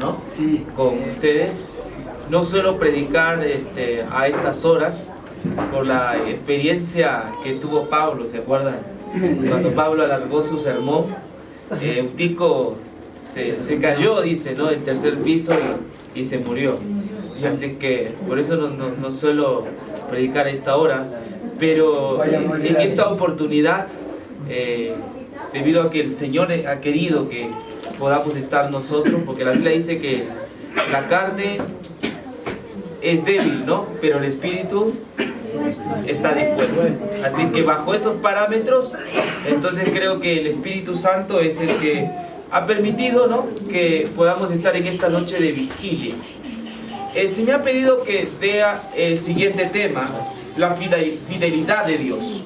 ¿no? Sí. Con ustedes. No suelo predicar a estas horas por la experiencia que tuvo Pablo, ¿se acuerdan? Cuando Pablo alargó su sermón, un tico se cayó, dice, ¿no? Del tercer piso y se murió. Así que por eso no suelo predicar a esta hora. Pero en esta oportunidad, debido a que el Señor ha querido que podamos estar nosotros, porque la Biblia dice que la carne es débil, ¿no? Pero el espíritu está dispuesto. Así que bajo esos parámetros, entonces creo que el Espíritu Santo es el que ha permitido, ¿no?, que podamos estar en esta noche de vigilia. Se me ha pedido que vea el siguiente tema, la fidelidad de Dios.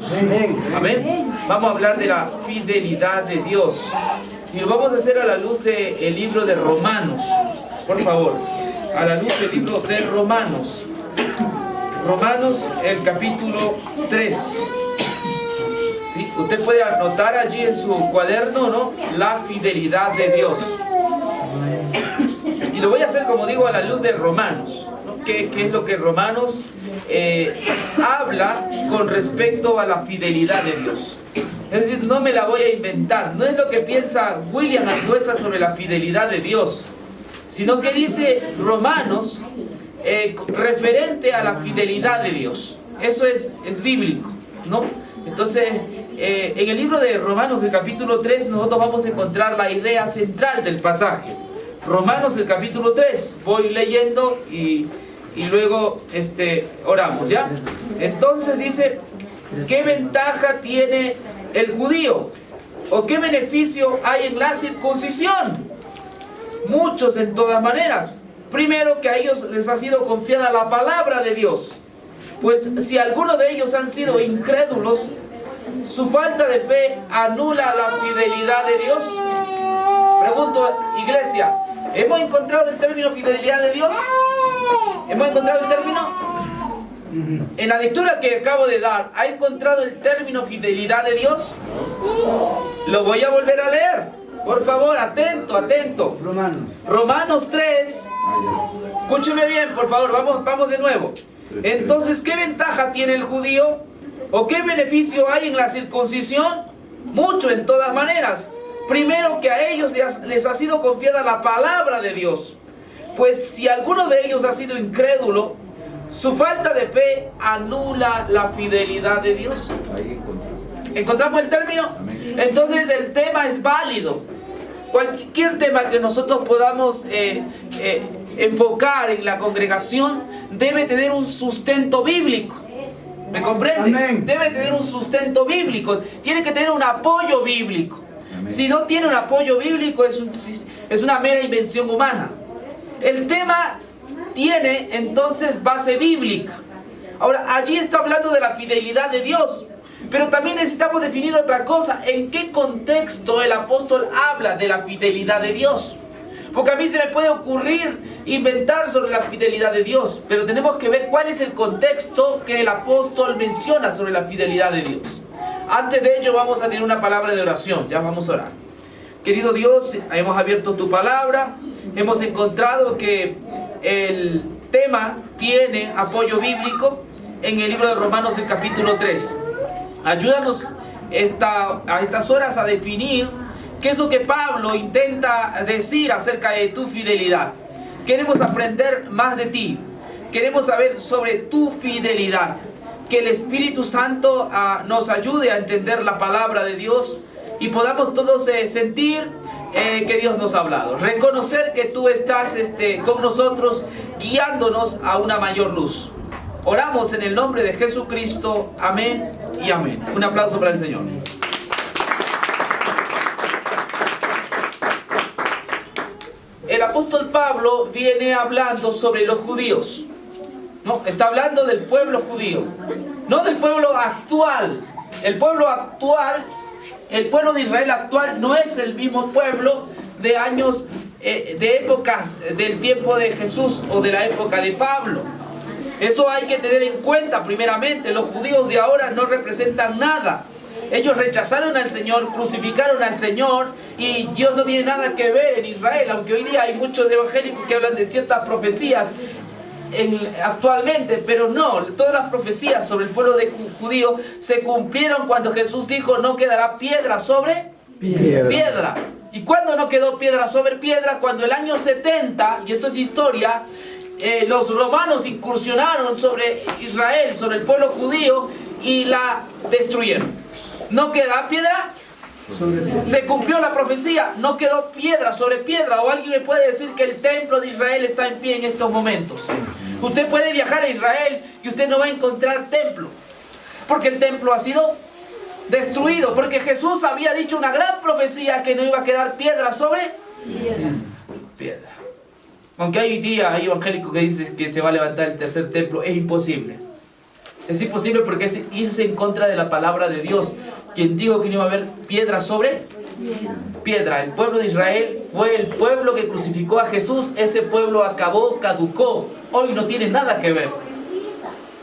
Amén. Vamos a hablar de la fidelidad de Dios. Y lo vamos a hacer a la luz del libro de Romanos. Por favor, a la luz del libro de Romanos. Romanos, el capítulo 3. ¿Sí? Usted puede anotar allí en su cuaderno, ¿no?, la fidelidad de Dios. Y lo voy a hacer, como digo, a la luz de Romanos, ¿no? ¿Qué es lo que Romanos habla con respecto a la fidelidad de Dios? Es decir, no me la voy a inventar. No es lo que piensa William Anduesa sobre la fidelidad de Dios, sino que dice Romanos referente a la fidelidad de Dios. Eso es bíblico, ¿no? Entonces, en el libro de Romanos, el capítulo 3, nosotros vamos a encontrar la idea central del pasaje. Romanos, el capítulo 3. Voy leyendo y luego oramos, ¿ya? Entonces dice, ¿qué ventaja tiene el judío? ¿O qué beneficio hay en la circuncisión? Muchos en todas maneras. Primero, que a ellos les ha sido confiada la palabra de Dios. Pues si algunos de ellos han sido incrédulos, su falta de fe anula la fidelidad de Dios. Pregunto, iglesia, ¿hemos encontrado el término fidelidad de Dios? ¿Hemos encontrado el término? En la lectura que acabo de dar, ¿ha encontrado el término fidelidad de Dios? Lo voy a volver a leer. Por favor, atento, atento. Romanos 3. Escúcheme bien, por favor, vamos de nuevo. Entonces, ¿qué ventaja tiene el judío? ¿O qué beneficio hay en la circuncisión? Mucho en todas maneras. Primero, que a ellos les ha sido confiada la palabra de Dios. Pues si alguno de ellos ha sido incrédulo, su falta de fe anula la fidelidad de Dios. ¿Encontramos el término? Entonces el tema es válido. Cualquier tema que nosotros podamos enfocar en la congregación debe tener un sustento bíblico. ¿Me comprende? Amén. Debe tener un sustento bíblico. Tiene que tener un apoyo bíblico. Amén. Si no tiene un apoyo bíblico, es una mera invención humana. El tema tiene entonces base bíblica. Ahora, allí está hablando de la fidelidad de Dios. Pero también necesitamos definir otra cosa. ¿En qué contexto el apóstol habla de la fidelidad de Dios? Porque a mí se me puede ocurrir inventar sobre la fidelidad de Dios, pero tenemos que ver cuál es el contexto que el apóstol menciona sobre la fidelidad de Dios. Antes de ello vamos a tener una palabra de oración. Ya vamos a orar. Querido Dios, hemos abierto tu palabra. Hemos encontrado que el tema tiene apoyo bíblico en el libro de Romanos, el capítulo 3. Ayúdanos a estas horas a definir qué es lo que Pablo intenta decir acerca de tu fidelidad. Queremos aprender más de ti. Queremos saber sobre tu fidelidad. Que el Espíritu Santo nos ayude a entender la palabra de Dios y podamos todos sentir que Dios nos ha hablado. Reconocer que tú estás con nosotros, guiándonos a una mayor luz. Oramos en el nombre de Jesucristo. Amén y amén. Un aplauso para el Señor. El apóstol Pablo viene hablando sobre los judíos. No, está hablando del pueblo judío, no del pueblo actual. El pueblo actual, el pueblo de Israel actual no es el mismo pueblo de años, de épocas del tiempo de Jesús o de la época de Pablo. Eso hay que tener en cuenta primeramente. Los judíos de ahora no representan nada. ellos rechazaron al Señor, crucificaron al Señor, y Dios no tiene nada que ver en Israel, aunque hoy día hay muchos evangélicos que hablan de ciertas profecías actualmente, pero no, todas las profecías sobre el pueblo judío se cumplieron cuando Jesús dijo: no quedará piedra sobre piedra. ¿Y cuándo no quedó piedra sobre piedra? Cuando el año 70, y esto es historia, los romanos incursionaron sobre Israel, sobre el pueblo judío, y la destruyeron. ¿No queda piedra? Se cumplió la profecía, no quedó piedra sobre piedra. O alguien me puede decir que el templo de Israel está en pie en estos momentos. Usted puede viajar a Israel y usted no va a encontrar templo, porque el templo ha sido destruido, porque Jesús había dicho una gran profecía que no iba a quedar piedra sobre piedra. Aunque hay evangélicos que dicen que se va a levantar el tercer templo, es imposible. Es imposible porque es irse en contra de la palabra de Dios, quien dijo que no iba a haber piedra sobre piedra. El pueblo de Israel fue el pueblo que crucificó a Jesús. Ese pueblo acabó, caducó. Hoy no tiene nada que ver.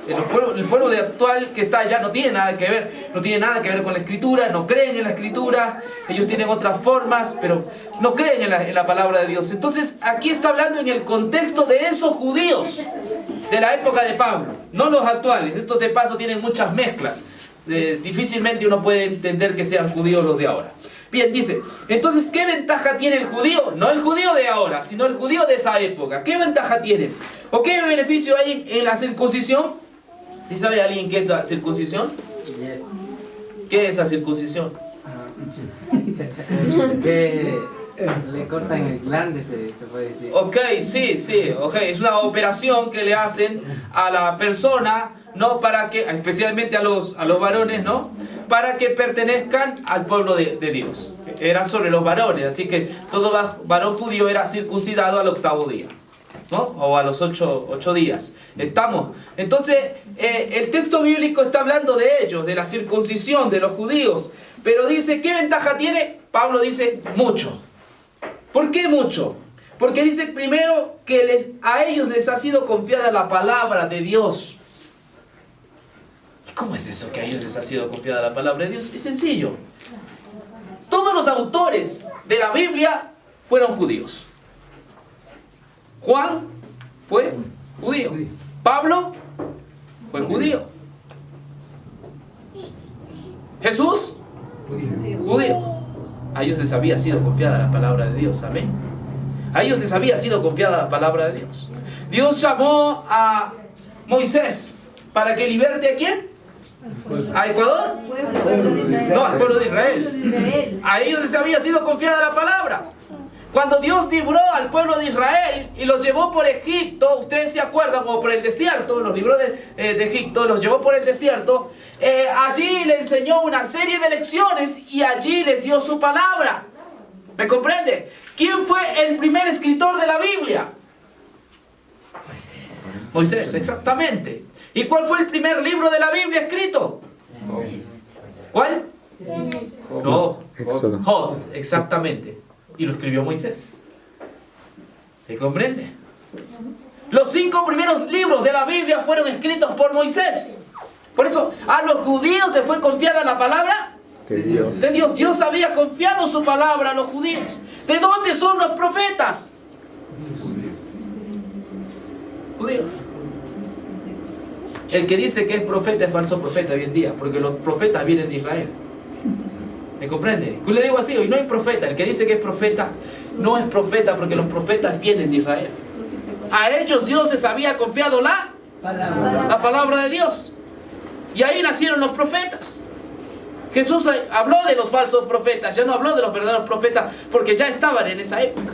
El pueblo actual que está allá no tiene nada que ver. No tiene nada que ver con la Escritura, no creen en la Escritura. Ellos tienen otras formas, pero no creen en la palabra de Dios. Entonces aquí está hablando en el contexto de esos judíos de la época de Pablo, no los actuales. Estos de paso tienen muchas mezclas. Difícilmente uno puede entender que sean judíos los de ahora. Bien, dice, entonces, ¿qué ventaja tiene el judío? No el judío de ahora, sino el judío de esa época. ¿Qué ventaja tiene? ¿O qué beneficio hay en la circuncisión? ¿Sí sabe alguien qué es la circuncisión? Yes. ¿Qué es la circuncisión? Que le cortan el glande, se puede decir. Ok, sí, ok. Es una operación que le hacen a la persona, ¿no? Para que, especialmente a los varones, ¿no? Para que pertenezcan al pueblo de Dios. Era sobre los varones, así que todo varón judío era circuncidado al 8º día, ¿no? O a los 8 días. ¿Estamos? Entonces, el texto bíblico está hablando de ellos, de la circuncisión de los judíos. Pero dice, ¿qué ventaja tiene? Pablo dice, mucho. ¿Por qué mucho? Porque dice primero que a ellos les ha sido confiada la palabra de Dios. ¿Y cómo es eso que a ellos les ha sido confiada la palabra de Dios? Es sencillo. Todos los autores de la Biblia fueron judíos. Juan fue judío. Pablo fue judío. Jesús, judío. A ellos les había sido confiada la palabra de Dios. Amén. A ellos les había sido confiada la palabra de Dios. Dios llamó a Moisés para que liberte ¿a quién? ¿A Ecuador? No, al pueblo de Israel. A ellos les había sido confiada la palabra. Cuando Dios libró al pueblo de Israel y los llevó por Egipto, ustedes se acuerdan, o por el desierto, los libró de Egipto, los llevó por el desierto, allí le enseñó una serie de lecciones y allí les dio su palabra. ¿Me comprende? ¿Quién fue el primer escritor de la Biblia? Moisés, exactamente. ¿Y cuál fue el primer libro de la Biblia escrito? ¿Cuál? No, Job, exactamente. Y lo escribió Moisés. ¿Se comprende? Los 5 primeros libros de la Biblia fueron escritos por Moisés. Por eso a los judíos les fue confiada la palabra de Dios. Dios había confiado su palabra a los judíos. ¿De dónde son los profetas? Judíos. El que dice que es profeta es falso profeta hoy en día, porque los profetas vienen de Israel. ¿Me comprende? Yo le digo así, hoy no hay profeta. El que dice que es profeta, no es profeta porque los profetas vienen de Israel. A ellos Dios les había confiado la palabra de Dios. Y ahí nacieron los profetas. Jesús habló de los falsos profetas, ya no habló de los verdaderos profetas, porque ya estaban en esa época.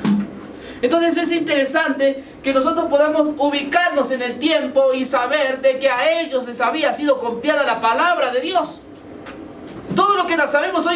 Entonces es interesante que nosotros podamos ubicarnos en el tiempo y saber de que a ellos les había sido confiada la palabra de Dios. Todo lo que sabemos hoy